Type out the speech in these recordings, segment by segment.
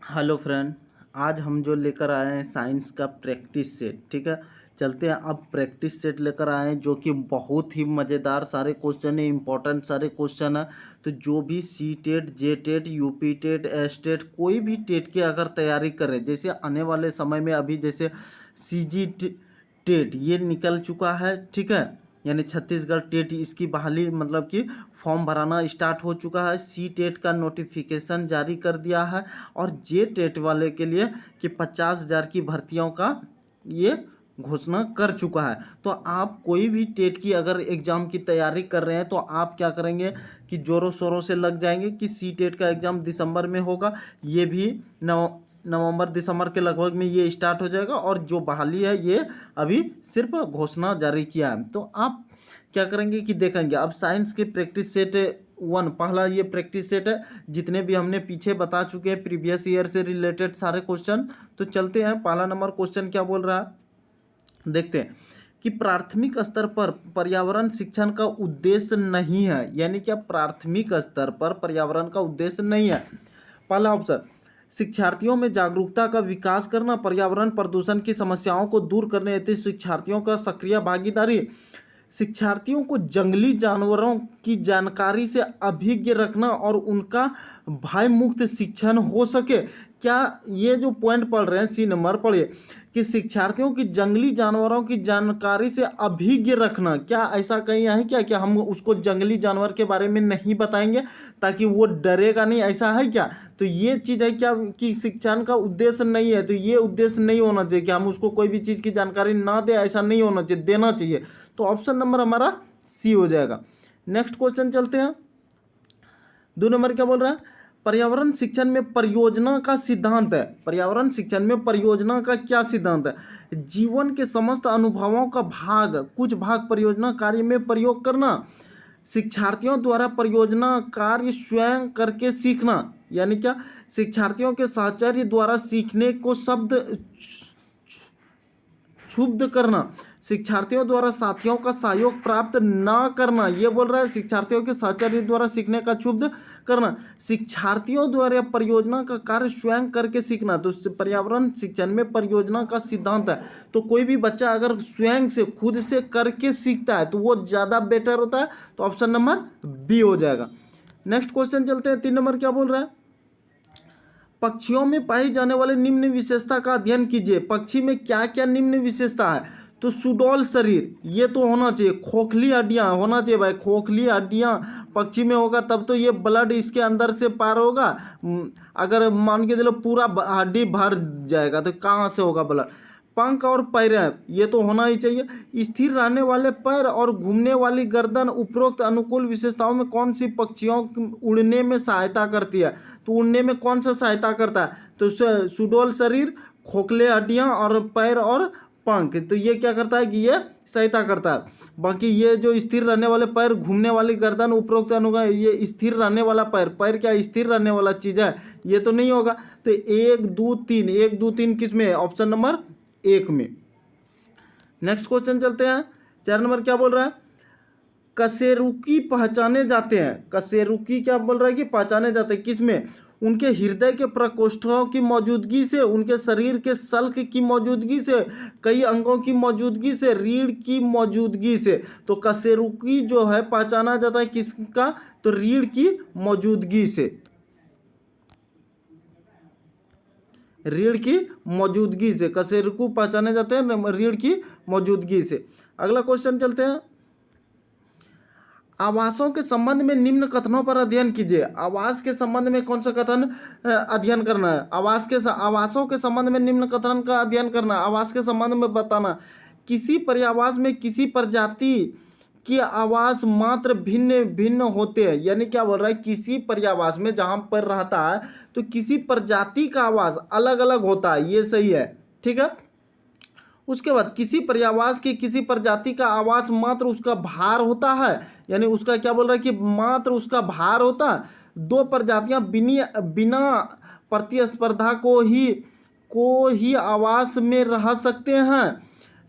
Hello friend. आज हम जो लेकर आए हैं साइंस का प्रैक्टिस सेट। ठीक है, चलते हैं। अब प्रैक्टिस सेट लेकर आए हैं जो कि बहुत ही मज़ेदार सारे क्वेश्चन है, इंपॉर्टेंट सारे क्वेश्चन है। तो जो भी C TET, J TET, UP TET, S TET, कोई भी टेट की अगर तैयारी करें, जैसे आने वाले समय में अभी जैसे सी जी टेट ये निकल चुका है। ठीक है, यानी छत्तीसगढ़ टेट इसकी बहाली मतलब कि फॉर्म भराना स्टार्ट हो चुका है। सी टेट का नोटिफिकेशन जारी कर दिया है और जे टेट वाले के लिए कि 50,000 की भर्तियों का ये घोषणा कर चुका है। तो आप कोई भी टेट की अगर एग्ज़ाम की तैयारी कर रहे हैं तो आप क्या करेंगे कि ज़ोरों शोरों से लग जाएंगे कि सी टेट का एग्ज़ाम दिसंबर में होगा। ये भी नवंबर दिसंबर के लगभग में ये स्टार्ट हो जाएगा और जो बहाली है ये अभी सिर्फ घोषणा जारी किया है। तो आप क्या करेंगे कि देखेंगे। अब साइंस के प्रैक्टिस सेट 1 पहला ये प्रैक्टिस सेट है, जितने भी हमने पीछे बता चुके हैं प्रीवियस ईयर से रिलेटेड सारे क्वेश्चन। तो चलते हैं, पहला नंबर क्वेश्चन क्या बोल रहा है देखते हैं कि प्राथमिक स्तर पर पर्यावरण शिक्षण का उद्देश्य नहीं है। यानी क्या प्राथमिक स्तर पर पर्यावरण का उद्देश्य नहीं है। पहला ऑप्शन, शिक्षार्थियों में जागरूकता का विकास करना, पर्यावरण प्रदूषण की समस्याओं को दूर करने हेतु शिक्षार्थियों का सक्रिय भागीदारी, शिक्षार्थियों को जंगली जानवरों की जानकारी से अभिज्ञ रखना और उनका भय मुक्त शिक्षण हो सके। क्या ये जो पॉइंट पढ़ रहे हैं सी नंबर पढ़िए कि शिक्षार्थियों की जंगली जानवरों की जानकारी से अभिज्ञ रखना, क्या ऐसा कहीं है क्या हम उसको जंगली जानवर के बारे में नहीं बताएंगे ताकि वो डरेगा नहीं, ऐसा है क्या? तो ये चीज़ है क्या कि शिक्षण का उद्देश्य नहीं है। तो ये उद्देश्य नहीं होना चाहिए कि हम उसको कोई भी चीज़ की जानकारी ना दें, ऐसा नहीं होना चाहिए, देना चाहिए। तो ऑप्शन नंबर हमारा सी हो जाएगा। नेक्स्ट क्वेश्चन चलते हैं। 2 नंबर क्या बोल रहा है, पर्यावरण शिक्षण में परियोजना का सिद्धांत है। पर्यावरण शिक्षण में परियोजना का क्या सिद्धांत है? जीवन के समस्त अनुभवों का कुछ भाग परियोजना कार्य में प्रयोग करना, शिक्षार्थियों द्वारा परियोजना कार्य स्वयं करके सीखना। यानी क्या, शिक्षार्थियों के साहचर्य द्वारा सीखने को शब्द क्षुब्ध करना, शिक्षार्थियों द्वारा साथियों का सहयोग प्राप्त ना करना। ये बोल रहा है शिक्षार्थियों के साहचर्य द्वारा सीखने का क्षुब्ध करना, शिक्षार्थियों द्वारा परियोजना का कार्य स्वयं करके सीखना। तो पर्यावरण शिक्षण में परियोजना का सिद्धांत है। तो कोई भी बच्चा अगर स्वयं से खुद से करके सीखता है तो वो ज़्यादा बेटर होता है। तो ऑप्शन नंबर बी हो जाएगा। नेक्स्ट क्वेश्चन चलते हैं। 3 नंबर क्या बोल रहा है, पक्षियों में पाई जाने वाले निम्न विशेषता का अध्ययन कीजिए। पक्षी में क्या क्या निम्न विशेषता है? तो सुडौल शरीर ये तो होना चाहिए, खोखली हड्डियां होना चाहिए भाई, खोखली हड्डियां पक्षी में होगा तब तो ये ब्लड इसके अंदर से पार होगा। अगर मान के चलो पूरा हड्डी भर जाएगा तो कहाँ से होगा ब्लड? पंख और पैर ये तो होना ही चाहिए। स्थिर रहने वाले पैर और घूमने वाली गर्दन उपरोक्त अनुकूल विशेषताओं में कौन सी पक्षियों उड़ने में सहायता करती है? तो उड़ने में कौन सा सहायता करता है? तो सुडौल शरीर, खोखले हड्डियां और पैर और पंख, तो ये क्या करता है कि ये सहायता करता है। बाकी ये जो स्थिर रहने वाले पैर, घूमने वाली गर्दन, उपरोक्त अनुगण, ये स्थिर रहने वाला पैर, पैर क्या स्थिर रहने वाला चीज़ है? ये तो नहीं होगा। तो 1 2 3, 1 2 3 किस में है? ऑप्शन नंबर 1 में। नेक्स्ट क्वेश्चन चलते हैं। 4 नंबर क्या बोल रहा है, कशेरुकी पहचाने जाते हैं। कशेरुकी क्या बोल रहा है कि पहचाने जाते हैं किस में? उनके हृदय के प्रकोष्ठों की मौजूदगी से, उनके शरीर के शल्क की मौजूदगी से, कई अंगों की मौजूदगी से, रीढ़ की मौजूदगी से। तो कशेरुकी जो है पहचाना जाता है किसका? तो रीढ़ की मौजूदगी से, रीढ़ की मौजूदगी से कशेरुकी पहचाने जाते हैं रीढ़ की मौजूदगी से। अगला क्वेश्चन चलते हैं। आवासों के संबंध में निम्न कथनों पर अध्ययन कीजिए। आवास के संबंध में कौन सा कथन अध्ययन करना है? आवासों के संबंध में निम्न कथन का अध्ययन करना, आवास के संबंध में बताना। किसी पर्यावास में किसी प्रजाति की आवास मात्र भिन्न भिन्न होते हैं। यानी क्या बोल रहा है, किसी पर्यावास में जहाँ पर रहता है तो किसी प्रजाति का आवास अलग अलग होता है, ये सही है। ठीक है, उसके बाद किसी पर्यावास की किसी प्रजाति का आवास मात्र उसका भार होता है। यानी उसका क्या बोल रहा है कि मात्र उसका भार होता है। 2 प्रजातियां बिना प्रतिस्पर्धा को ही आवास में रह सकते हैं।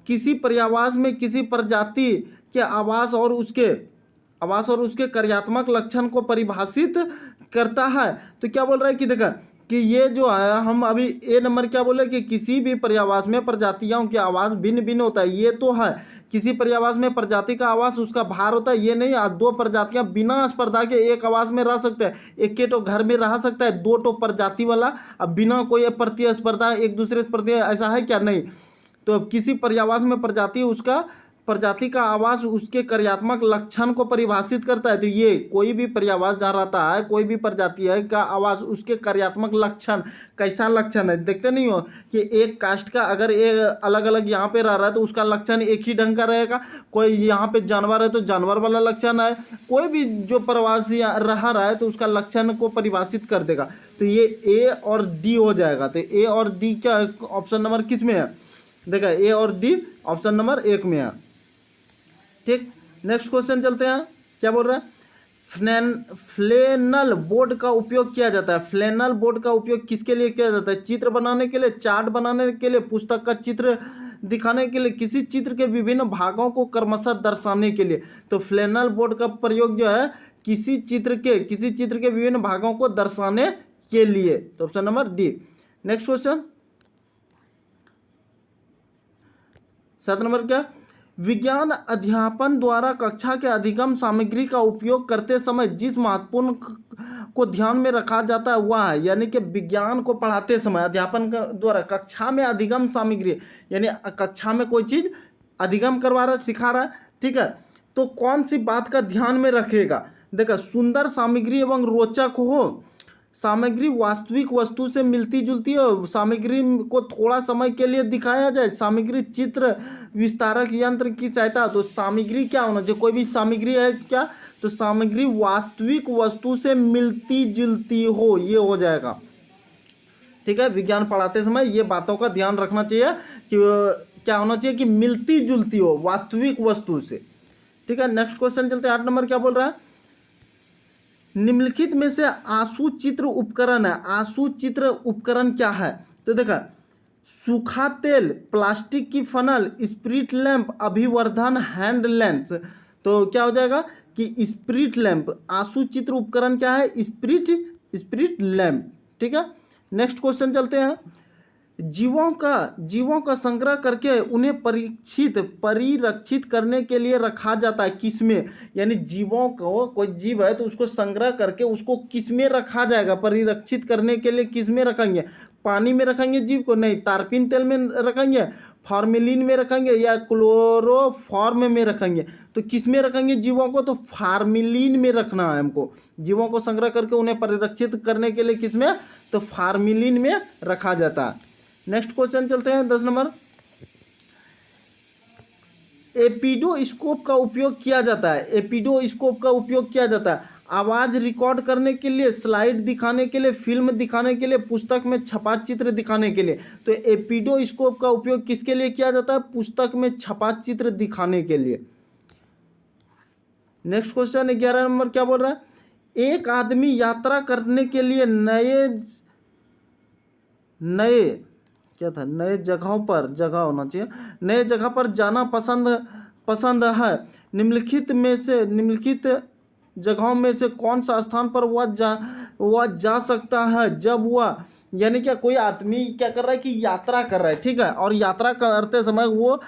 किसी पर्यावास में किसी प्रजाति के आवास और उसके कार्यात्मक लक्षण को परिभाषित करता है। तो क्या बोल रहा है कि देखा, कि ये जो है हम अभी ए नंबर क्या बोले कि किसी भी पर्यावास में प्रजातियों के आवास भिन्न भिन्न होता है, ये तो है। किसी पर्यावास में प्रजाति का आवास उसका भार होता है, ये नहीं। दो प्रजातियां बिना स्पर्धा के एक आवास में रह सकते हैं, एक के तो घर में रह सकता है, दो तो प्रजाति वाला, अब बिना कोई प्रतिस्पर्धा एक दूसरे से प्रति, ऐसा है क्या? नहीं। तो अब किसी पर्यावास में प्रजाति उसका प्रजाति का आवास उसके कार्यात्मक लक्षण को परिभाषित करता है। तो ये कोई भी पर्यावास जहाँ रहता है, कोई भी प्रजाति है का आवास उसके कार्यात्मक लक्षण, कैसा लक्षण है देखते नहीं हो कि एक कास्ट का अगर एक अलग अलग यहाँ पे रह रहा है तो उसका लक्षण एक ही ढंग का रहेगा। कोई यहाँ पे जानवर है तो जानवर वाला लक्षण है, कोई भी जो प्रवासी रह रहा है तो उसका लक्षण को परिभाषित कर देगा। तो ये ए और डी हो जाएगा। तो ए और डी क्या ऑप्शन नंबर किस में है? देखा, ए और डी ऑप्शन नंबर 1 में है। ठीक, नेक्स्ट क्वेश्चन चलते हैं। क्या बोल रहा है? फ्लेनल बोर्ड का उपयोग किया जाता है। फ्लेनल बोर्ड का उपयोग किसके लिए किया जाता है? चित्र बनाने के लिए, चार्ट बनाने के लिए, पुस्तक का चित्र दिखाने के लिए, किसी चित्र के विभिन्न भागों को क्रमशः दर्शाने के लिए। तो फ्लेनल बोर्ड का प्रयोग जो है किसी चित्र के विभिन्न भागों को दर्शाने के लिए। तो option number D. Next question 7 number क्या? विज्ञान अध्यापन द्वारा कक्षा के अधिगम सामग्री का उपयोग करते समय जिस महत्वपूर्ण को ध्यान में रखा जाता है वह है, यानी कि विज्ञान को पढ़ाते समय अध्यापन द्वारा कक्षा में अधिगम सामग्री, यानी कक्षा में कोई चीज़ अधिगम करवा रहा है, सिखा रहा है, ठीक है, तो कौन सी बात का ध्यान में रखेगा? देखा, सुंदर सामग्री एवं रोचक हो, सामग्री वास्तविक वस्तु से मिलती जुलती हो, सामग्री को थोड़ा समय के लिए दिखाया जाए, सामग्री चित्र विस्तारक यंत्र की सहायता। तो सामग्री क्या होना चाहिए? कोई भी सामग्री है क्या? तो सामग्री वास्तविक वस्तु से मिलती जुलती हो, ये हो जाएगा। ठीक है, विज्ञान पढ़ाते समय ये बातों का ध्यान रखना चाहिए कि क्या होना चाहिए कि मिलती जुलती हो वास्तविक वस्तु से। ठीक है, नेक्स्ट क्वेश्चन चलते हैं। 8 नंबर क्या बोल रहा है? निम्नलिखित में से आंसू चित्र उपकरण है। आंसू चित्र उपकरण क्या है? तो देखा, सूखा तेल, प्लास्टिक की फनल, स्प्रिट लैंप, अभिवर्धन हैंड लेंस। तो क्या हो जाएगा कि स्प्रिट लैंप। आंसू चित्र उपकरण क्या है? Spirit lamp. ठीक है, नेक्स्ट क्वेश्चन चलते हैं। जीवों का संग्रह करके उन्हें परिरक्षित करने के लिए रखा जाता है किसमें? यानी जीवों को, कोई जीव है तो उसको संग्रह करके उसको किसमें रखा जाएगा? परिरक्षित करने के लिए किसमें रखेंगे? पानी में रखेंगे जीव को? नहीं। तारपीन तेल में रखेंगे, फार्मेलिन में रखेंगे, या क्लोरोफॉर्म में रखेंगे? तो किस में रखेंगे जीवों को? तो फार्मेलिन में रखना है हमको। जीवों को संग्रह करके उन्हें परिरक्षित करने के लिए किसमें? तो फार्मेलिन में रखा जाता है। नेक्स्ट क्वेश्चन चलते हैं। 10 नंबर, एपिडोस्कोप का उपयोग किया जाता है। एपिडोस्कोप का उपयोग किया जाता है आवाज़ रिकॉर्ड करने के लिए, स्लाइड दिखाने के लिए, फिल्म दिखाने के लिए, पुस्तक में छपा चित्र दिखाने के लिए। तो एपिडोस्कोप का उपयोग किसके लिए किया जाता है? पुस्तक में छपा चित्र दिखाने के लिए। नेक्स्ट क्वेश्चन 11 नंबर क्या बोल रहा है? एक आदमी यात्रा करने के लिए नए जगह पर जाना पसंद है। निम्नलिखित जगहों में से कौन सा स्थान पर वह जा सकता है जब वह, यानी क्या कोई आदमी क्या कर रहा है कि यात्रा कर रहा है, ठीक है, और यात्रा करते समय वो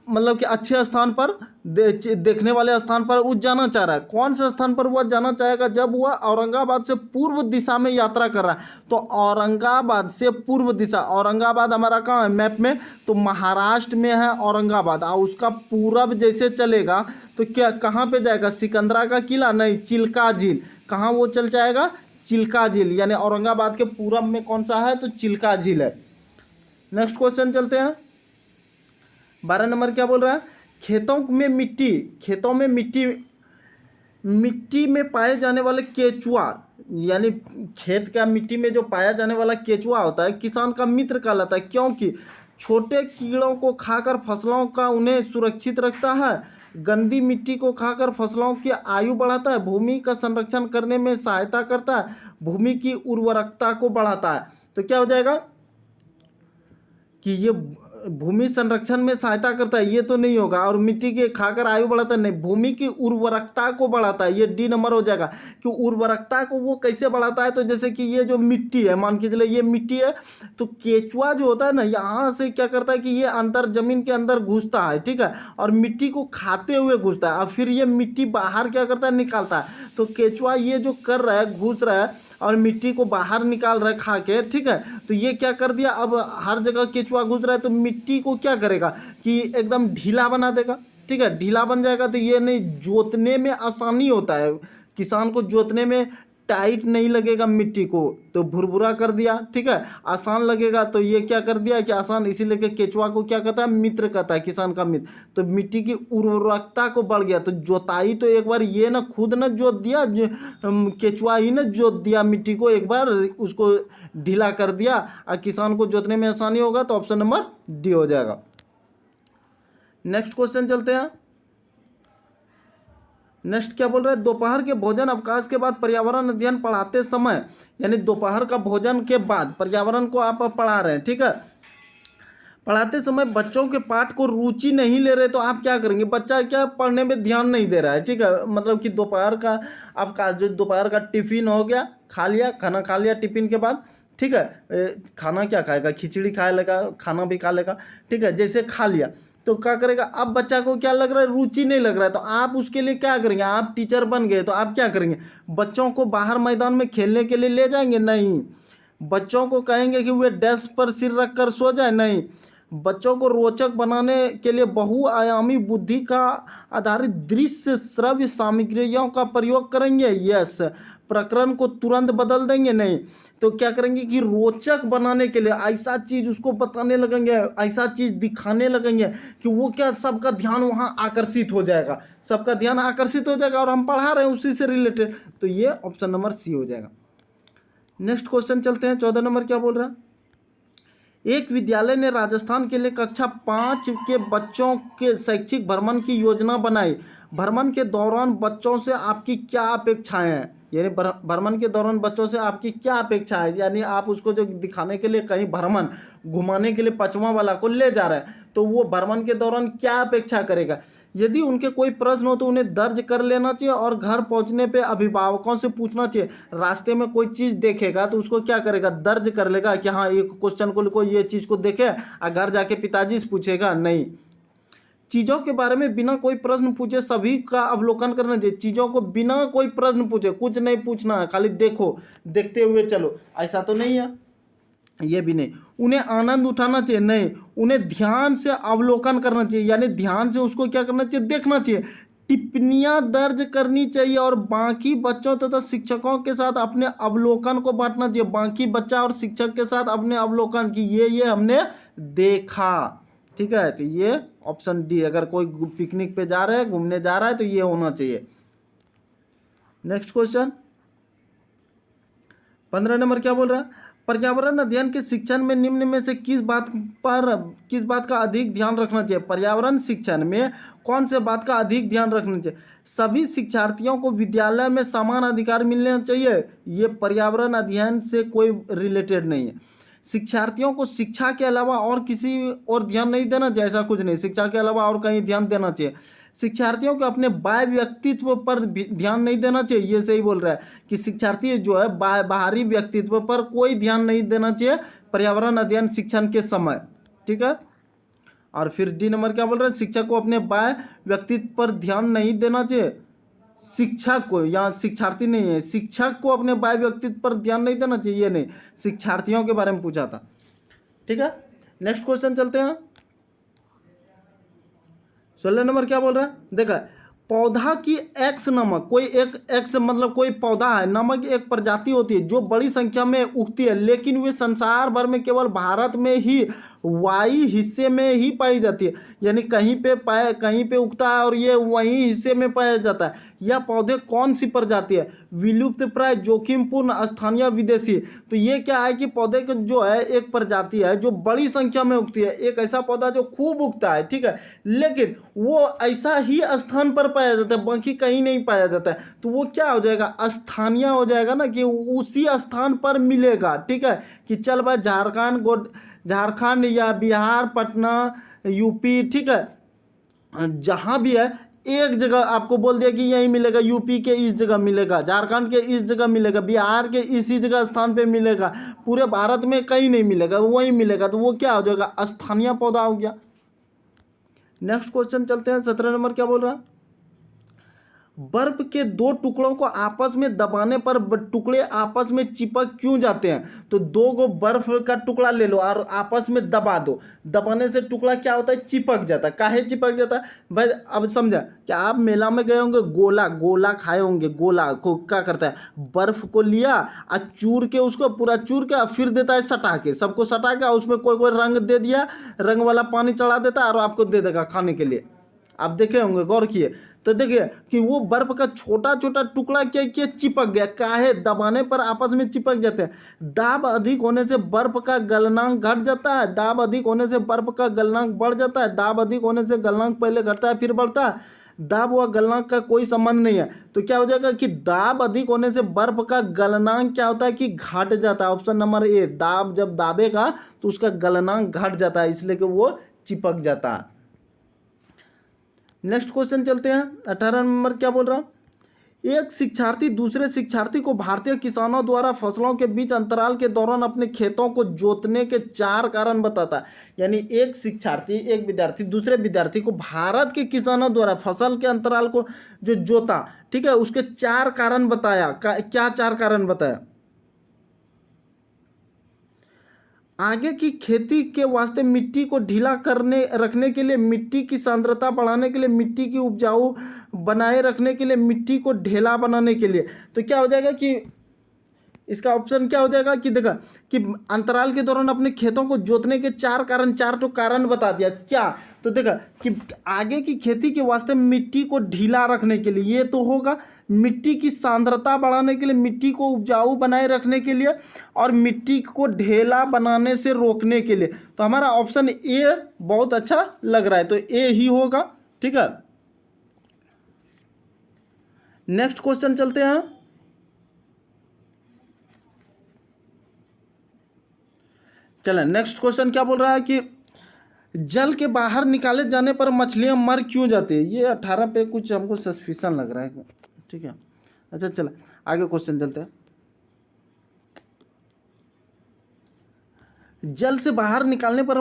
मतलब कि अच्छे स्थान पर देखने वाले स्थान पर वो जाना चाह रहा है। कौन से स्थान पर वह जाना चाहेगा? जब वह औरंगाबाद से पूर्व दिशा में यात्रा कर रहा है। तो औरंगाबाद से पूर्व दिशा, औरंगाबाद हमारा कहाँ है मैप में? तो महाराष्ट्र में है औरंगाबाद। और उसका पूरब जैसे चलेगा तो क्या कहाँ पे जाएगा? सिकंदरा का किला? नहीं, चिल्का झील। कहाँ वो चल जाएगा? चिल्का झील। यानी औरंगाबाद के पूरब में कौन सा है? तो चिल्का झील है। नेक्स्ट क्वेश्चन चलते हैं। 12 नंबर क्या बोल रहा है? खेतों में मिट्टी में पाए जाने वाले केचुआ, यानी खेत का मिट्टी में जो पाया जाने वाला केचुआ होता है किसान का मित्र कहलाता है, क्योंकि छोटे कीड़ों को खाकर फसलों का उन्हें सुरक्षित रखता है, गंदी मिट्टी को खाकर फसलों की आयु बढ़ाता है, भूमि का संरक्षण करने में सहायता करता है, भूमि की उर्वरकता को बढ़ाता है। तो क्या हो जाएगा कि ये भूमि संरक्षण में सहायता करता है, ये तो नहीं होगा। और मिट्टी के खाकर आयु बढ़ाता है, नहीं। भूमि की उर्वरकता को बढ़ाता है, ये डी नंबर हो जाएगा। कि उर्वरकता को वो कैसे बढ़ाता है, तो जैसे कि ये जो मिट्टी है, मान के चले ये मिट्टी है, तो केचुआ जो होता है ना, यहाँ से क्या करता है कि ये अंदर जमीन के अंदर घुसता है, ठीक है, और मिट्टी को खाते हुए घुसता है, और फिर ये मिट्टी बाहर क्या करता है, निकालता है। तो केचुआ ये जो कर रहा है, घुस रहा है और मिट्टी को बाहर निकाल रहा है खा के, ठीक है। तो ये क्या कर दिया, अब हर जगह केचुआ घुस रहा है, तो मिट्टी को क्या करेगा कि एकदम ढीला बना देगा, ठीक है, ढीला बन जाएगा। तो ये नहीं, जोतने में आसानी होता है, किसान को जोतने में टाइट नहीं लगेगा मिट्टी को, तो भुरभुरा कर दिया, ठीक है, आसान लगेगा। तो ये क्या कर दिया कि आसान, इसीलिए कि केचुआ को क्या कहता है, मित्र कहता है, किसान का मित्र। तो मिट्टी की उर्वरकता को बढ़ गया। तो जोताई तो एक बार ये ना खुद न जोत दिया, केचुआ ही न जोत दिया मिट्टी को, एक बार उसको ढीला कर दिया, और किसान को जोतने में आसानी होगा। तो ऑप्शन नंबर डी हो जाएगा। नेक्स्ट क्वेश्चन चलते हैं। नेक्स्ट क्या बोल रहा है, दोपहर के भोजन अवकाश के बाद पर्यावरण अध्ययन पढ़ाते समय, यानी दोपहर का भोजन के बाद पर्यावरण को आप पढ़ा रहे हैं, ठीक है, पढ़ाते समय बच्चों के पाठ को रुचि नहीं ले रहे, तो आप क्या करेंगे, बच्चा क्या पढ़ने में ध्यान नहीं दे रहा है, ठीक है, मतलब कि दोपहर का आपका जो दोपहर का टिफिन हो गया, खा लिया, खाना खा लिया टिफिन के बाद, ठीक है, खाना क्या खाएगा, खिचड़ी खा लेगा, खाना भी खा लेगा, ठीक है, जैसे खा लिया तो क्या करेगा, अब बच्चा को क्या लग रहा है, रुचि नहीं लग रहा है, तो आप उसके लिए क्या करेंगे, आप टीचर बन गए तो आप क्या करेंगे, बच्चों को बाहर मैदान में खेलने के लिए ले जाएंगे, नहीं। बच्चों को कहेंगे कि वे डेस्क पर सिर रख कर सो जाए, नहीं। बच्चों को रोचक बनाने के लिए बहुआयामी बुद्धि का आधारित दृश्य श्रव्य सामग्रियों का प्रयोग करेंगे, यस। प्रकरण को तुरंत बदल देंगे, नहीं। तो क्या करेंगे कि रोचक बनाने के लिए ऐसा चीज़ उसको बताने लगेंगे, ऐसा चीज़ दिखाने लगेंगे कि वो क्या, सबका ध्यान वहाँ आकर्षित हो जाएगा, सबका ध्यान आकर्षित हो जाएगा, और हम पढ़ा रहे हैं उसी से रिलेटेड। तो ये ऑप्शन नंबर सी हो जाएगा। नेक्स्ट क्वेश्चन चलते हैं। 14 नंबर क्या बोल रहा है, एक विद्यालय ने राजस्थान के लिए कक्षा 5 के बच्चों के शैक्षिक भ्रमण की योजना बनाई। भ्रमण के दौरान बच्चों से आपकी क्या अपेक्षाएं हैं, यानी भ्रमण के दौरान बच्चों से आपकी क्या अपेक्षा है, यानी आप उसको जो दिखाने के लिए कहीं भ्रमण घुमाने के लिए 5वां वाला को ले जा रहे हैं, तो वो भ्रमण के दौरान क्या अपेक्षा करेगा। यदि उनके कोई प्रश्न हो तो उन्हें दर्ज कर लेना चाहिए, और घर पहुंचने पे अभिभावकों से पूछना चाहिए। रास्ते में कोई चीज़ देखेगा तो उसको क्या करेगा, दर्ज कर लेगा कि हाँ एक क्वेश्चन को लिखो, ये चीज़ को देखे, और घर जाके पिताजी से पूछेगा, नहीं। चीज़ों के बारे में बिना कोई प्रश्न पूछे सभी का अवलोकन करना चाहिए। चीज़ों को बिना कोई प्रश्न पूछे कुछ नहीं पूछना है, खाली देखो, देखते हुए चलो, ऐसा तो नहीं है, ये भी नहीं। उन्हें आनंद उठाना चाहिए, नहीं। उन्हें ध्यान से अवलोकन करना चाहिए, यानी ध्यान से उसको क्या करना चाहिए, देखना चाहिए। टिप्पणियां दर्ज करनी चाहिए, और बाकी बच्चों तथा शिक्षकों के साथ अपने अवलोकन को बांटना चाहिए। बाकी बच्चा और शिक्षक के साथ अपने अवलोकन की, ये हमने देखा, ठीक है। तो ये ऑप्शन डी, अगर कोई पिकनिक पे जा रहा है, घूमने जा रहा है, तो ये होना चाहिए। नेक्स्ट क्वेश्चन 15 नंबर क्या बोल रहा है, पर्यावरण अध्ययन के शिक्षण में निम्न में से किस बात का अधिक ध्यान रखना चाहिए। पर्यावरण शिक्षण में कौन से बात का अधिक ध्यान रखना चाहिए। सभी शिक्षार्थियों को विद्यालय में समान अधिकार मिलना चाहिए, ये पर्यावरण अध्ययन से कोई रिलेटेड नहीं है। शिक्षार्थियों को शिक्षा के अलावा और किसी और ध्यान नहीं देना चाहिए, ऐसा कुछ नहीं, शिक्षा के अलावा और कहीं ध्यान देना चाहिए। शिक्षार्थियों को अपने बाह्य व्यक्तित्व पर ध्यान नहीं देना चाहिए, ये सही बोल रहा है कि शिक्षार्थी जो है बाहरी व्यक्तित्व पर कोई ध्यान नहीं देना चाहिए पर्यावरण अध्ययन शिक्षण के समय, ठीक है। और फिर डी नंबर क्या बोल रहा है, शिक्षक को अपने बाह्य व्यक्तित्व पर ध्यान नहीं देना चाहिए। शिक्षक को, यहाँ शिक्षार्थी नहीं है, शिक्षक को अपने बाह्य व्यक्तित्व पर ध्यान नहीं देना चाहिए, ये नहीं, शिक्षार्थियों के बारे में पूछा था, ठीक है। नेक्स्ट क्वेश्चन चलते हैं। 16 नंबर क्या बोल रहा है, देखा, पौधा की एक्स नामक कोई एक, एक्स मतलब कोई पौधा है, नामक एक प्रजाति होती है जो बड़ी संख्या में उगती है, लेकिन वे संसार भर में केवल भारत में ही वाई हिस्से में ही पाई जाती है, यानी कहीं पे उगता है और ये वहीं हिस्से में पाया जाता है। यह पौधे कौन सी प्रजाति है, विलुप्त प्राय, जोखिमपूर्ण, स्थानीय, विदेशी। तो ये क्या है कि पौधे के जो है एक प्रजाति है जो बड़ी संख्या में उगती है, एक ऐसा पौधा जो खूब उगता है, ठीक है, लेकिन वो ऐसा ही स्थान पर पाया जाता है, बाकी कहीं नहीं पाया जाता है। तो वो क्या हो जाएगा, स्थानीय हो जाएगा ना, कि उसी स्थान पर मिलेगा, ठीक है। कि चल भाई झारखंड या बिहार, पटना, यूपी, ठीक है, जहाँ भी है एक जगह आपको बोल दिया कि यही मिलेगा, यूपी के इस जगह मिलेगा, झारखंड के इस जगह मिलेगा, बिहार के इसी जगह स्थान पे मिलेगा, पूरे भारत में कहीं नहीं मिलेगा, वही मिलेगा, तो वो क्या हो जाएगा, स्थानीय पौधा हो गया। नेक्स्ट क्वेश्चन चलते हैं, 17 नंबर क्या बोल रहा है, बर्फ के दो टुकड़ों को आपस में दबाने पर टुकड़े आपस में चिपक क्यों जाते हैं। तो दो गो बर्फ का टुकड़ा ले लो और आपस में दबा दो, दबाने से टुकड़ा क्या होता है, चिपक जाता है। काहे चिपक जाता है भाई, अब समझा क्या, आप मेला में गए होंगे, गोला गोला खाए होंगे, गोला को क्या करता है, बर्फ को लिया और चूर के उसको पूरा चूर के और फिर देता है सटा के, सबको सटा के, उसमें कोई कोई रंग दे दिया, रंग वाला पानी चढ़ा देता है और आपको दे देगा खाने के लिए। आप देखे होंगे, गौर किए तो देखिए कि वो बर्फ का छोटा छोटा टुकड़ा क्या किया, चिपक गया, काहे, दबाने पर आपस में चिपक जाते हैं। दाब अधिक होने से बर्फ का गलनांक घट जाता है, दाब अधिक होने से बर्फ का गलनांक बढ़ जाता है, दाब अधिक होने से गलनांक पहले घटता है फिर बढ़ता है, दाब व गलनांक का कोई संबंध नहीं है। तो क्या हो जाएगा कि दाब अधिक होने से बर्फ का गलनांक क्या होता है कि घट जाता है। ऑप्शन नंबर ए, दाब जब दाबेगा तो उसका गलनांक घट जाता है, इसलिए कि वो चिपक जाता है। नेक्स्ट क्वेश्चन चलते हैं, 18 नंबर क्या बोल रहा, एक शिक्षार्थी दूसरे शिक्षार्थी को भारतीय किसानों द्वारा फसलों के बीच अंतराल के दौरान अपने खेतों को जोतने के 4 कारण बताता है। यानी एक शिक्षार्थी, एक विद्यार्थी दूसरे विद्यार्थी को भारत के किसानों द्वारा फसल के अंतराल को जो जोता, ठीक है, उसके 4 कारण बताया। क्या 4 कारण बताया, आगे की खेती के वास्ते मिट्टी को ढीला करने रखने के लिए, मिट्टी की सांद्रता बढ़ाने के लिए, मिट्टी की उपजाऊ बनाए रखने के लिए, मिट्टी को ढेला बनाने के लिए। तो क्या हो जाएगा कि इसका ऑप्शन क्या हो जाएगा कि देखा कि अंतराल के दौरान अपने खेतों को जोतने के 4 कारण, 4 तो कारण बता दिया। क्या, तो देखा कि आगे की खेती के वास्ते मिट्टी को ढीला रखने के लिए, ये तो होगा, मिट्टी की सांद्रता बढ़ाने के लिए, मिट्टी को उपजाऊ बनाए रखने के लिए, और मिट्टी को ढेला बनाने से रोकने के लिए। तो हमारा ऑप्शन ए बहुत अच्छा लग रहा है, तो ए ही होगा, ठीक है। नेक्स्ट क्वेश्चन चलते हैं, चलें नेक्स्ट क्वेश्चन क्या बोल रहा है कि जल के बाहर निकाले जाने पर मछलियां मर क्यों जाती है। ये 18 पे कुछ हमको सस्पिशन लग रहा है, ठीक है। अच्छा चलो आगे क्वेश्चन चलते हैं, जल से बाहर निकालने पर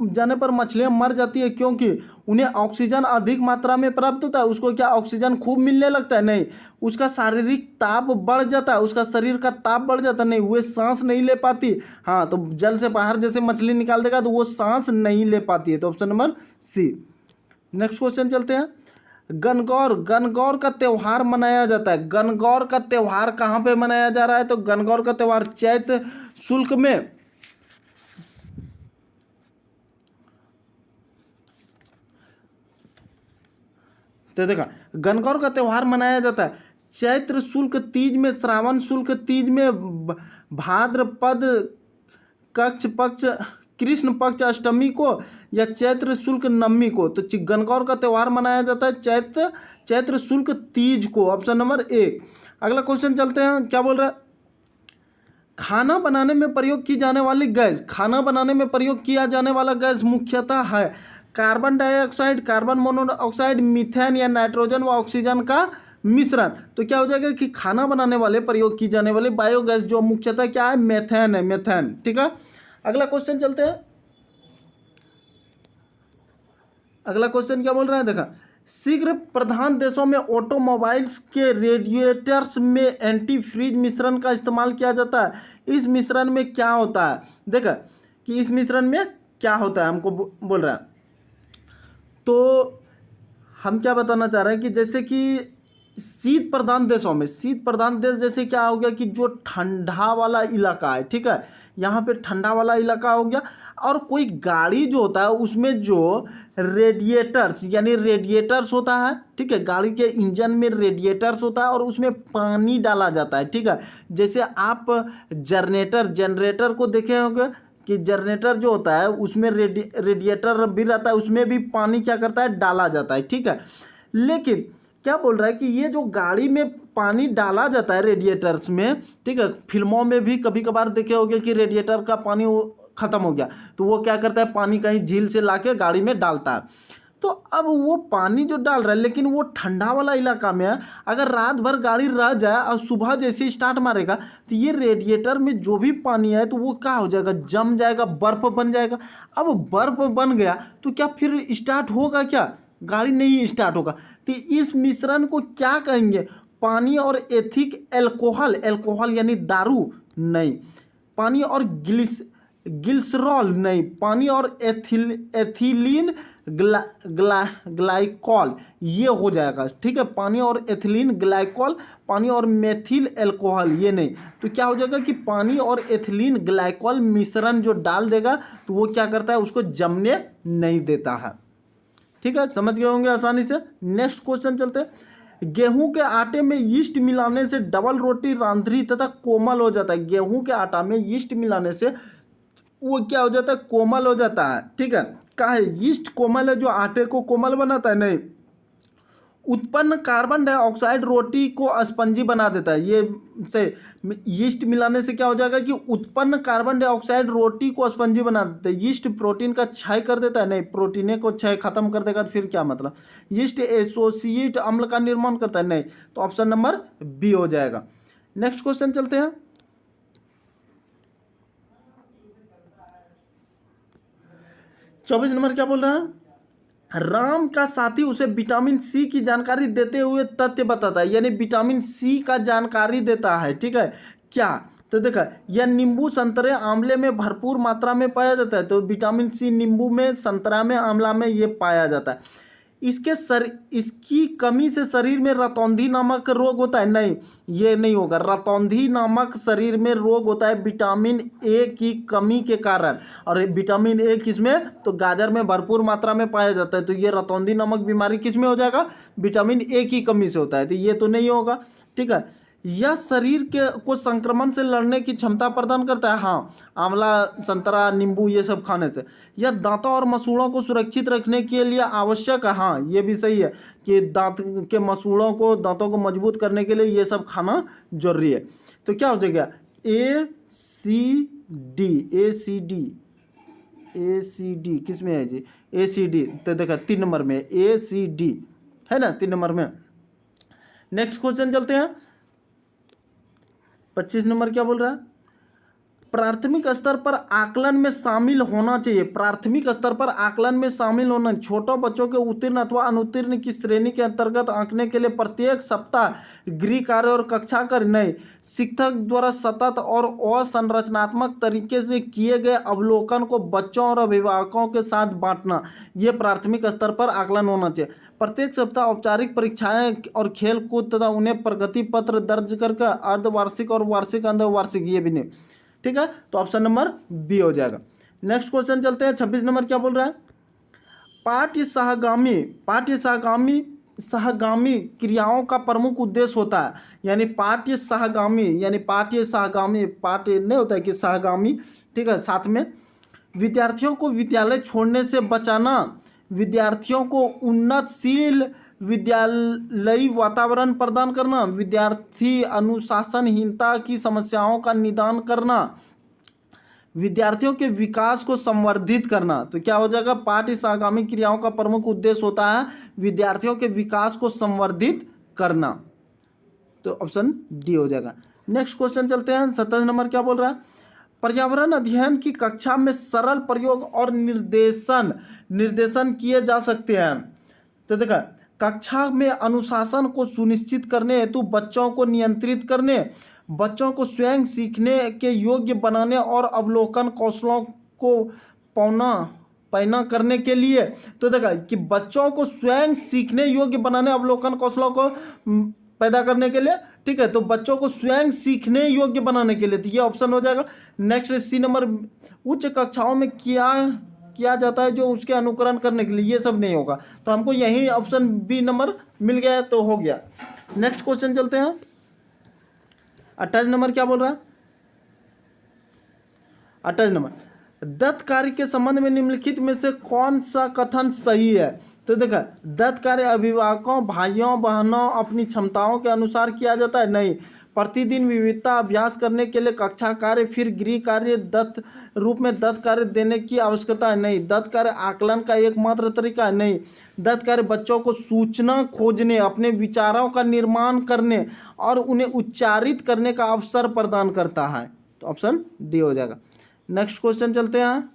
जाने पर मछलियां मर जाती है क्योंकि उन्हें ऑक्सीजन अधिक मात्रा में प्राप्त होता है। उसको क्या ऑक्सीजन खूब मिलने लगता है, नहीं, उसका शारीरिक ताप बढ़ जाता है, उसका शरीर का ताप बढ़ जाता है, नहीं, वो सांस नहीं ले पाती। हाँ, तो जल से बाहर जैसे मछली निकाल देगा तो वो सांस नहीं ले पाती है, तो option number C. Next question चलते हैं, गणगौर, गणगौर का त्यौहार मनाया जाता है। गणगौर का त्यौहार कहाँ पे मनाया जा रहा है, तो गणगौर का त्यौहार चैत्र शुल्क में, तो देखा गणगौर का त्यौहार मनाया जाता है चैत्र शुल्क तीज में, श्रावण शुल्क तीज में, भाद्रपद कक्ष पक्ष कृष्ण पक्ष अष्टमी को, या चैत्र शुल्क नवमी को। तो गणगौर का त्यौहार मनाया जाता है चैत्र शुल्क तीज को, ऑप्शन नंबर ए। अगला क्वेश्चन चलते हैं, क्या बोल रहा है, खाना बनाने में प्रयोग की जाने वाली गैस, खाना बनाने में प्रयोग किया जाने वाला गैस मुख्यतः है carbon dioxide, carbon monoxide, methane या नाइट्रोजन व ऑक्सीजन का मिश्रण। तो क्या हो जाएगा कि खाना बनाने वाले प्रयोग की जाने वाली बायोगैस जो मुख्यतः क्या है, मेथेन है, मेथेन, ठीक है। अगला क्वेश्चन चलते हैं, अगला क्वेश्चन क्या बोल रहा है, देखा शीघ्र प्रधान देशों में ऑटोमोबाइल्स के रेडिएटर्स में एंटी फ्रीज मिश्रण का इस्तेमाल किया जाता है। इस मिश्रण में क्या होता है, देखा कि इस मिश्रण में क्या होता है, हमको बोल रहा है। तो हम क्या बताना चाह रहे हैं कि जैसे कि शीत प्रधान देशों में, शीत प्रधान देश जैसे क्या हो गया कि जो ठंडा वाला इलाका है, ठीक है, यहाँ पे ठंडा वाला इलाका हो गया, और कोई गाड़ी जो होता है उसमें जो रेडिएटर्स यानी रेडिएटर्स होता है, ठीक है, गाड़ी के इंजन में रेडिएटर्स होता है और उसमें पानी डाला जाता है, ठीक है। जैसे आप जनरेटर को देखे होंगे कि जनरेटर जो होता है उसमें रेडिएटर भी रहता है, उसमें भी पानी क्या करता है, डाला जाता है, ठीक है। लेकिन क्या बोल रहा है कि ये जो गाड़ी में पानी डाला जाता है रेडिएटर्स में, ठीक है, फिल्मों में भी कभी कभार देखे होंगे कि रेडिएटर का पानी ख़त्म हो गया, तो वो क्या करता है, पानी कहीं झील से लाके गाड़ी में डालता है। तो अब वो पानी जो डाल रहा है, लेकिन वो ठंडा वाला इलाका में है, अगर रात भर गाड़ी रह जाए और सुबह जैसे स्टार्ट मारेगा तो ये रेडिएटर में जो भी पानी है तो वो क्या हो जाएगा, जम जाएगा, बर्फ़ बन जाएगा। अब बर्फ़ बन गया तो क्या फिर स्टार्ट होगा क्या, गाड़ी नहीं स्टार्ट होगा। तो इस मिश्रण को क्या कहेंगे, पानी और एथिक एल्कोहल, एल्कोहल यानी दारू नहीं, पानी और ग्लिसरॉल नहीं, पानी और एथिलीन ग्लाइकॉल ये हो जाएगा, ठीक है। पानी और एथिलीन ग्लाइकॉल, पानी और मेथिल एल्कोहल ये नहीं। तो क्या हो जाएगा कि पानी और एथिलीन ग्लाइकॉल मिश्रण जो डाल देगा तो वो क्या करता है, उसको जमने नहीं देता है, ठीक है। समझ गए होंगे आसानी से। नेक्स्ट क्वेश्चन चलते हैं। गेहूं के आटे में यीस्ट मिलाने से डबल रोटी रांधरी तथा कोमल हो जाता है। गेहूं के आटा में यीस्ट मिलाने से वो क्या हो जाता है, कोमल हो जाता है, ठीक है। क्या है, यीस्ट कोमल है जो आटे को कोमल बनाता है, नहीं। उत्पन्न कार्बन डाइऑक्साइड रोटी को स्पंजी बना देता है। ये से यीस्ट मिलाने से क्या हो जाएगा कि उत्पन्न कार्बन डाइऑक्साइड रोटी को स्पंजी बना देता है। यीस्ट प्रोटीन का क्षय कर देता है, नहीं, प्रोटीन को क्षय खत्म कर देगा तो फिर क्या मतलब। यीस्ट एसोसिएट अम्ल का निर्माण करता है, नहीं, तो ऑप्शन नंबर बी हो जाएगा। नेक्स्ट क्वेश्चन चलते हैं। 24 नंबर क्या बोल रहा है, राम का साथी उसे विटामिन सी की जानकारी देते हुए तथ्य बताता है, यानी विटामिन सी का जानकारी देता है, ठीक है। क्या, तो देखा, यह नींबू संतरे आंवले में भरपूर मात्रा में पाया जाता है, तो विटामिन सी नींबू में, संतरा में, आंवला में ये पाया जाता है। इसकी कमी से शरीर में रतौंधी नामक रोग होता है, नहीं, ये नहीं होगा। रतौंधी नामक शरीर में रोग होता है विटामिन ए की कमी के कारण, और विटामिन ए किसमें, तो गाजर में भरपूर मात्रा में पाया जाता है, तो ये रतौंधी नामक बीमारी किसमें हो जाएगा, विटामिन ए की कमी से होता है, तो ये तो नहीं होगा, ठीक है। यह शरीर को संक्रमण से लड़ने की क्षमता प्रदान करता है, हाँ, आंवला, संतरा, नींबू ये सब खाने से। यह दांतों और मसूड़ों को सुरक्षित रखने के लिए आवश्यक है, हाँ, ये भी सही है कि दांत के मसूड़ों को, दांतों को मजबूत करने के लिए ये सब खाना जरूरी है। तो क्या हो जाएगा, ए सी डी किस में है जी, ए सी डी, तो देखा 3 नंबर में ए सी डी है ना, 3 नंबर में। नेक्स्ट क्वेश्चन चलते हैं। 25 नंबर क्या बोल रहा है, प्राथमिक स्तर पर आकलन में शामिल होना चाहिए। प्राथमिक स्तर पर आकलन में शामिल होना, छोटे बच्चों के उत्तीर्ण अथवा अनुत्तीर्ण की श्रेणी के अंतर्गत आंकने के लिए प्रत्येक सप्ताह गृह कार्य और कक्षा कार्य, नहीं, शिक्षक द्वारा सतत और असंरचनात्मक तरीके से किए गए अवलोकन को बच्चों और अभिभावकों के साथ बांटना, ये प्राथमिक स्तर पर आकलन होना चाहिए। प्रत्येक सप्ताह औपचारिक परीक्षाएं और खेल कूद तथा उन्हें प्रगति पत्र दर्ज करके अर्धवार्षिक और वार्षिक, अर्धवार्षिक ये भी नहीं, ठीक है, तो ऑप्शन नंबर बी हो जाएगा। नेक्स्ट क्वेश्चन चलते हैं। 26 नंबर क्या बोल रहा है, पाठ्य सहगामी क्रियाओं का प्रमुख उद्देश्य होता है, यानी पाठ्य सहगामी, यानी पाठ्य नहीं होता है कि सहगामी, ठीक है, साथ में विद्यार्थियों को विद्यालय छोड़ने से बचाना, विद्यार्थियों को उन्नतशील विद्यालयी वातावरण प्रदान करना, विद्यार्थी अनुशासनहीनता की समस्याओं का निदान करना, विद्यार्थियों के विकास को संवर्धित करना। तो क्या हो जाएगा, पाठ्य सहगामी क्रियाओं का प्रमुख उद्देश्य होता है विद्यार्थियों के विकास को संवर्धित करना, तो ऑप्शन डी हो जाएगा। नेक्स्ट क्वेश्चन चलते हैं। 27 नंबर क्या बोल रहा है, पर्यावरण अध्ययन की कक्षा में सरल प्रयोग और निर्देशन किए जा सकते हैं। तो देखा, कक्षा में अनुशासन को सुनिश्चित करने हेतु बच्चों को नियंत्रित करने, बच्चों को स्वयं सीखने के योग्य बनाने और अवलोकन कौशलों को पैना करने के लिए। तो देखा कि बच्चों को स्वयं सीखने योग्य बनाने, अवलोकन कौशलों को पैदा करने के लिए, ठीक है, तो बच्चों को स्वयं सीखने योग्य बनाने के लिए, तो ये ऑप्शन हो जाएगा। नेक्स्ट सी नंबर, उच्च कक्षाओं में किया जाता है जो उसके अनुकरण करने के लिए, ये सब नहीं होगा, तो हमको यही ऑप्शन बी नंबर मिल गया तो हो गया। नेक्स्ट क्वेश्चन चलते हैं। 28 नंबर क्या बोल रहा है, 28 नंबर, दत्त कार्य के संबंध में निम्नलिखित में से कौन सा कथन सही है। तो देखा, दत्त कार्य अभिभावकों, भाइयों बहनों अपनी क्षमताओं के अनुसार किया जाता है, नहीं, प्रतिदिन विविधता अभ्यास करने के लिए कक्षा कार्य फिर गृह कार्य दत्त रूप में दत्त कार्य देने की आवश्यकता है नहीं। दत्त कार्य आकलन का एकमात्र तरीका है नहीं। दत्त कार्य बच्चों को सूचना खोजने, अपने विचारों का निर्माण करने और उन्हें उच्चारित करने का अवसर प्रदान करता है। तो ऑप्शन डी हो जाएगा। नेक्स्ट क्वेश्चन चलते हैं।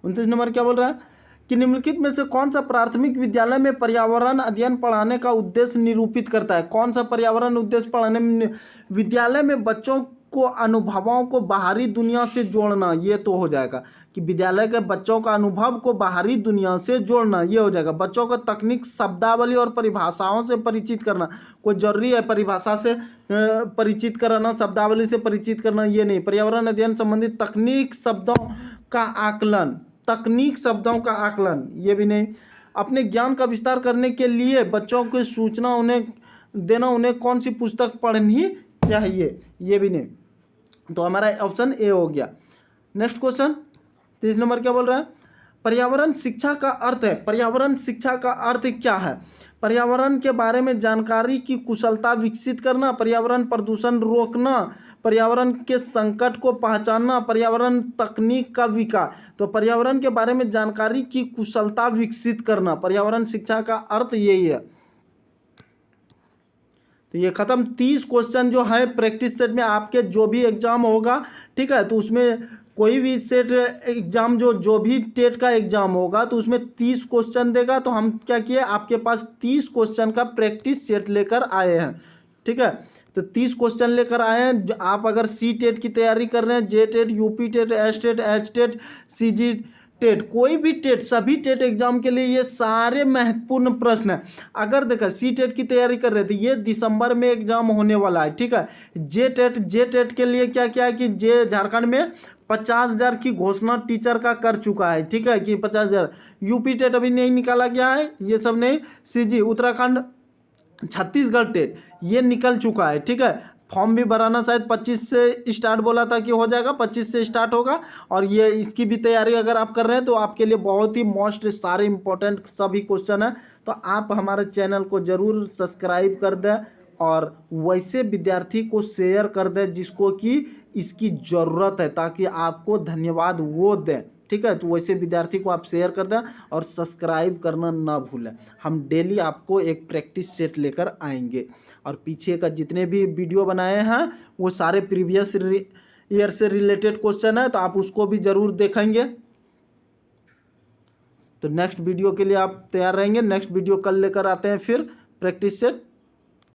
29 नंबर क्या बोल रहा है कि निम्नलिखित में से कौन सा प्राथमिक विद्यालय में पर्यावरण अध्ययन पढ़ाने का उद्देश्य निरूपित करता है। कौन सा पर्यावरण उद्देश्य पढ़ाने में, विद्यालय में बच्चों को अनुभवों को बाहरी दुनिया से जोड़ना, ये तो हो जाएगा कि विद्यालय के बच्चों का अनुभव को बाहरी दुनिया से जोड़ना, ये हो जाएगा। बच्चों को तकनीक, शब्दावली और परिभाषाओं से परिचित करना, कोई जरूरी है परिभाषा से परिचित कराना, शब्दावली से परिचित करना, ये नहीं। पर्यावरण अध्ययन संबंधित तकनीक शब्दों का आकलन, तकनीक शब्दों का आकलन, ये भी नहीं। अपने ज्ञान का विस्तार करने के लिए बच्चों को सूचना उन्हें देना, उन्हें कौन सी पुस्तक पढ़नी चाहिए, ये भी नहीं। तो हमारा ऑप्शन ए हो गया। नेक्स्ट क्वेश्चन 30 नंबर क्या बोल रहा है, पर्यावरण शिक्षा का अर्थ है। पर्यावरण शिक्षा का अर्थ क्या है। पर्यावरण के बारे में जानकारी की कुशलता विकसित करना, पर्यावरण प्रदूषण रोकना, पर्यावरण के संकट को पहचानना, पर्यावरण तकनीक का विकास। तो पर्यावरण के बारे में जानकारी की कुशलता विकसित करना, पर्यावरण शिक्षा का अर्थ यही है। तो ये खत्म। 30 क्वेश्चन जो है प्रैक्टिस सेट में आपके जो भी एग्जाम होगा, ठीक है, तो उसमें कोई भी सेट एग्जाम जो भी टेट का एग्जाम होगा तो उसमें 30 क्वेश्चन देगा। तो हम क्या किए, आपके पास 30 क्वेश्चन का प्रैक्टिस सेट लेकर आए हैं, ठीक है। तो 30 क्वेश्चन लेकर आए हैं। आप अगर सी टेट की तैयारी कर रहे हैं, J TET, UP TET, S TET, H TET, C G TET, कोई भी टेट, सभी टेट एग्जाम के लिए ये सारे महत्वपूर्ण प्रश्न हैं। अगर देखा सी टेट की तैयारी कर रहे थे, ये दिसंबर में एग्जाम होने वाला है, ठीक है। जे टेट के लिए क्या क्या है कि जे झारखंड में 50,000 की घोषणा टीचर का कर चुका है, ठीक है, कि 50,000। यूपी टेट अभी नहीं निकाला गया है, ये सब नहीं। सीजी उत्तराखंड, छत्तीसगढ़ टेट ये निकल चुका है, ठीक है। फॉर्म भी भराना शायद 25 से स्टार्ट बोला था कि हो जाएगा, 25 से स्टार्ट होगा। और ये इसकी भी तैयारी अगर आप कर रहे हैं तो आपके लिए बहुत ही मोस्ट सारे इंपॉर्टेंट सभी क्वेश्चन है। तो आप हमारे चैनल को ज़रूर सब्सक्राइब कर दें और वैसे विद्यार्थी को शेयर कर दें जिसको कि इसकी ज़रूरत है, ताकि आपको धन्यवाद वो दें, ठीक है। तो वैसे विद्यार्थी को आप शेयर कर दें और सब्सक्राइब करना ना भूलें। हम डेली आपको एक प्रैक्टिस सेट लेकर आएंगे और पीछे का जितने भी वीडियो बनाए हैं वो सारे प्रीवियस ईयर से रिलेटेड क्वेश्चन है, तो आप उसको भी ज़रूर देखेंगे। तो नेक्स्ट वीडियो के लिए आप तैयार रहेंगे। नेक्स्ट वीडियो कल लेकर आते हैं फिर प्रैक्टिस सेट।